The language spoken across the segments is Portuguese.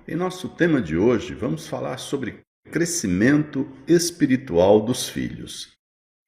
Em nosso tema de hoje, vamos falar sobre crescimento espiritual dos filhos.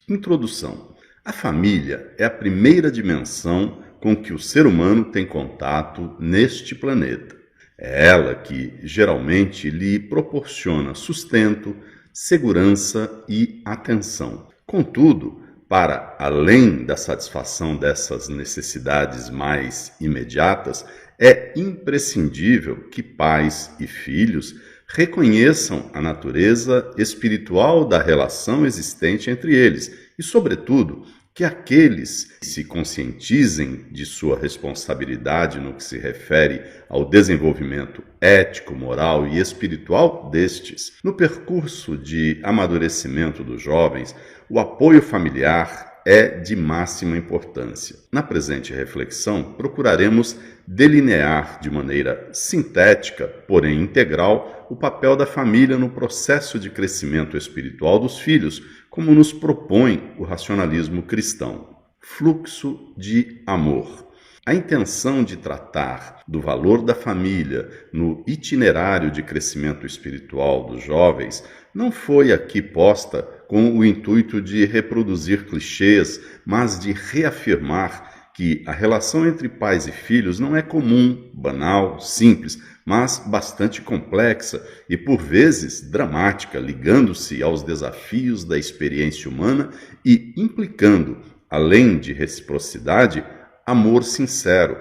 Introdução. A família é a primeira dimensão com que o ser humano tem contato neste planeta. É ela que, geralmente, lhe proporciona sustento, segurança e atenção. Contudo, para além da satisfação dessas necessidades mais imediatas, é imprescindível que pais e filhos reconheçam a natureza espiritual da relação existente entre eles e, sobretudo, que aqueles se conscientizem de sua responsabilidade no que se refere ao desenvolvimento ético, moral e espiritual destes. No percurso de amadurecimento dos jovens, o apoio familiar é de máxima importância. Na presente reflexão, procuraremos delinear de maneira sintética, porém integral, o papel da família no processo de crescimento espiritual dos filhos, como nos propõe o racionalismo cristão. Fluxo de amor. A intenção de tratar do valor da família no itinerário de crescimento espiritual dos jovens não foi aqui posta com o intuito de reproduzir clichês, mas de reafirmar que a relação entre pais e filhos não é comum, banal, simples, mas bastante complexa e, por vezes, dramática, ligando-se aos desafios da experiência humana e implicando, além de reciprocidade, amor sincero,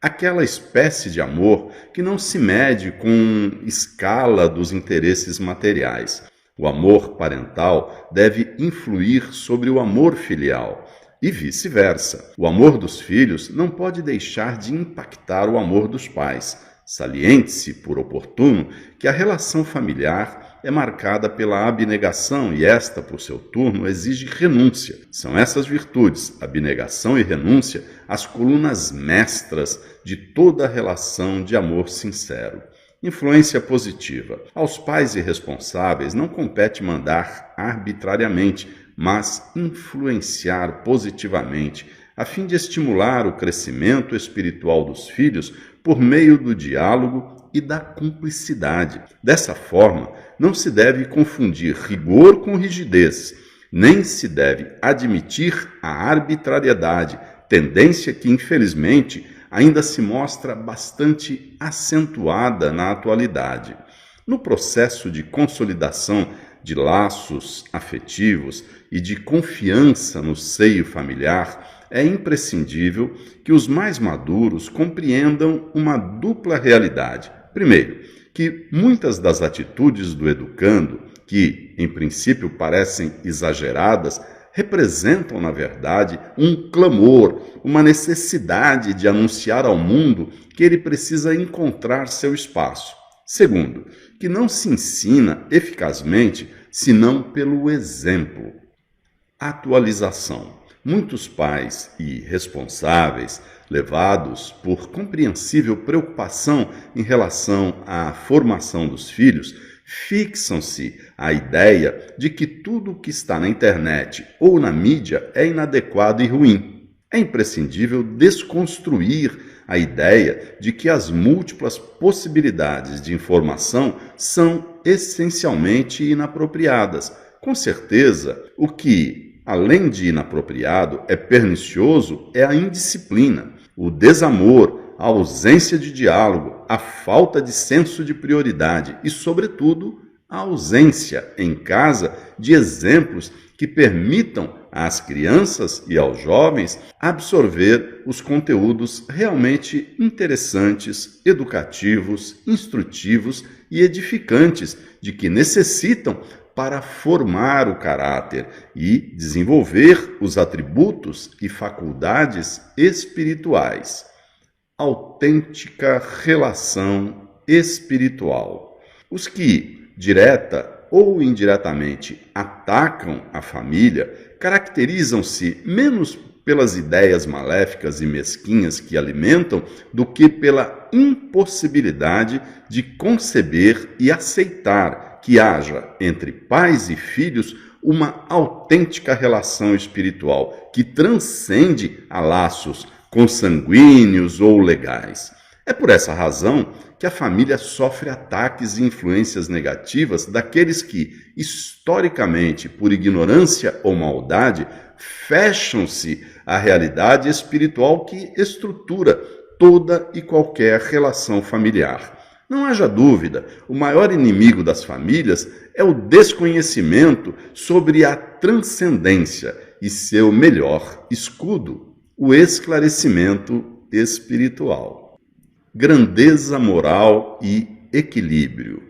aquela espécie de amor que não se mede com escala dos interesses materiais. O amor parental deve influir sobre o amor filial e vice-versa. O amor dos filhos não pode deixar de impactar o amor dos pais. Saliente-se, por oportuno, que a relação familiar é marcada pela abnegação e esta, por seu turno, exige renúncia. São essas virtudes, abnegação e renúncia, as colunas mestras de toda a relação de amor sincero. Influência positiva. Aos pais irresponsáveis não compete mandar arbitrariamente, mas influenciar positivamente, a fim de estimular o crescimento espiritual dos filhos por meio do diálogo e da cumplicidade. Dessa forma, não se deve confundir rigor com rigidez, nem se deve admitir a arbitrariedade, tendência que, infelizmente, ainda se mostra bastante acentuada na atualidade. No processo de consolidação de laços afetivos e de confiança no seio familiar, é imprescindível que os mais maduros compreendam uma dupla realidade. Primeiro, que muitas das atitudes do educando, que em princípio parecem exageradas, representam, na verdade, um clamor, uma necessidade de anunciar ao mundo que ele precisa encontrar seu espaço. Segundo, que não se ensina eficazmente senão pelo exemplo. Atualização. Muitos pais e responsáveis, levados por compreensível preocupação em relação à formação dos filhos, fixam-se à ideia de que tudo o que está na internet ou na mídia é inadequado e ruim. É imprescindível desconstruir a ideia de que as múltiplas possibilidades de informação são essencialmente inapropriadas. Com certeza, o que além de inapropriado, é pernicioso, é a indisciplina, o desamor, a ausência de diálogo, a falta de senso de prioridade e, sobretudo, a ausência em casa de exemplos que permitam às crianças e aos jovens absorver os conteúdos realmente interessantes, educativos, instrutivos e edificantes de que necessitam para formar o caráter e desenvolver os atributos e faculdades espirituais. Autêntica relação espiritual. Os que, direta ou indiretamente, atacam a família caracterizam-se menos pelas ideias maléficas e mesquinhas que alimentam do que pela impossibilidade de conceber e aceitar que haja entre pais e filhos uma autêntica relação espiritual que transcende a laços consanguíneos ou legais. É por essa razão que a família sofre ataques e influências negativas daqueles que, historicamente, por ignorância ou maldade, fecham-se à realidade espiritual que estrutura toda e qualquer relação familiar. Não haja dúvida, o maior inimigo das famílias é o desconhecimento sobre a transcendência e seu melhor escudo, o esclarecimento espiritual. Grandeza moral e equilíbrio.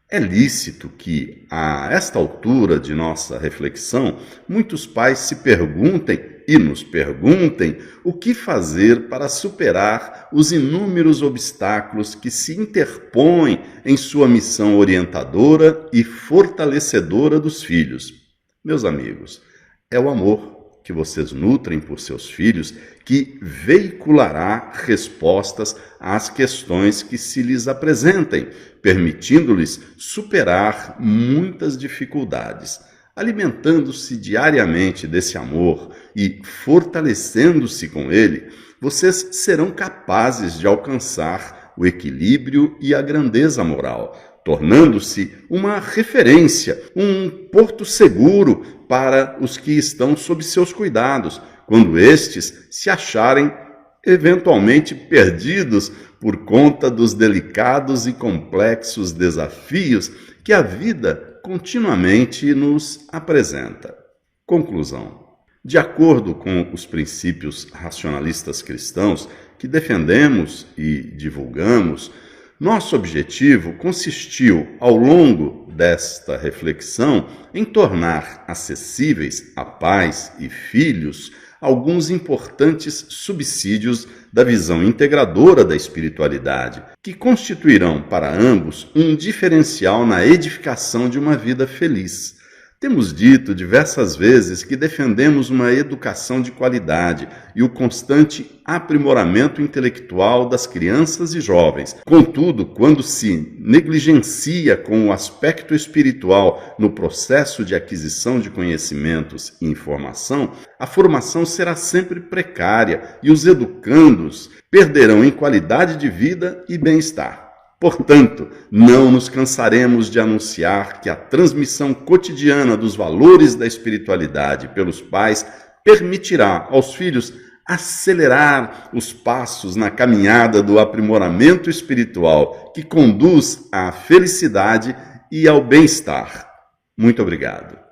É lícito que, a esta altura de nossa reflexão, muitos pais se perguntem e nos perguntem o que fazer para superar os inúmeros obstáculos que se interpõem em sua missão orientadora e fortalecedora dos filhos. Meus amigos, é o amor que vocês nutrem por seus filhos que veiculará respostas às questões que se lhes apresentem, permitindo-lhes superar muitas dificuldades. Alimentando-se diariamente desse amor e fortalecendo-se com ele, vocês serão capazes de alcançar o equilíbrio e a grandeza moral, tornando-se uma referência, um porto seguro para os que estão sob seus cuidados, quando estes se acharem eventualmente perdidos por conta dos delicados e complexos desafios que a vida continuamente nos apresenta. Conclusão. De acordo com os princípios racionalistas cristãos que defendemos e divulgamos, nosso objetivo consistiu, ao longo desta reflexão, em tornar acessíveis a pais e filhos alguns importantes subsídios da visão integradora da espiritualidade, que constituirão para ambos um diferencial na edificação de uma vida feliz. Temos dito diversas vezes que defendemos uma educação de qualidade e o constante aprimoramento intelectual das crianças e jovens. Contudo, quando se negligencia com o aspecto espiritual no processo de aquisição de conhecimentos e informação, a formação será sempre precária e os educandos perderão em qualidade de vida e bem-estar. Portanto, não nos cansaremos de anunciar que a transmissão cotidiana dos valores da espiritualidade pelos pais permitirá aos filhos acelerar os passos na caminhada do aprimoramento espiritual que conduz à felicidade e ao bem-estar. Muito obrigado.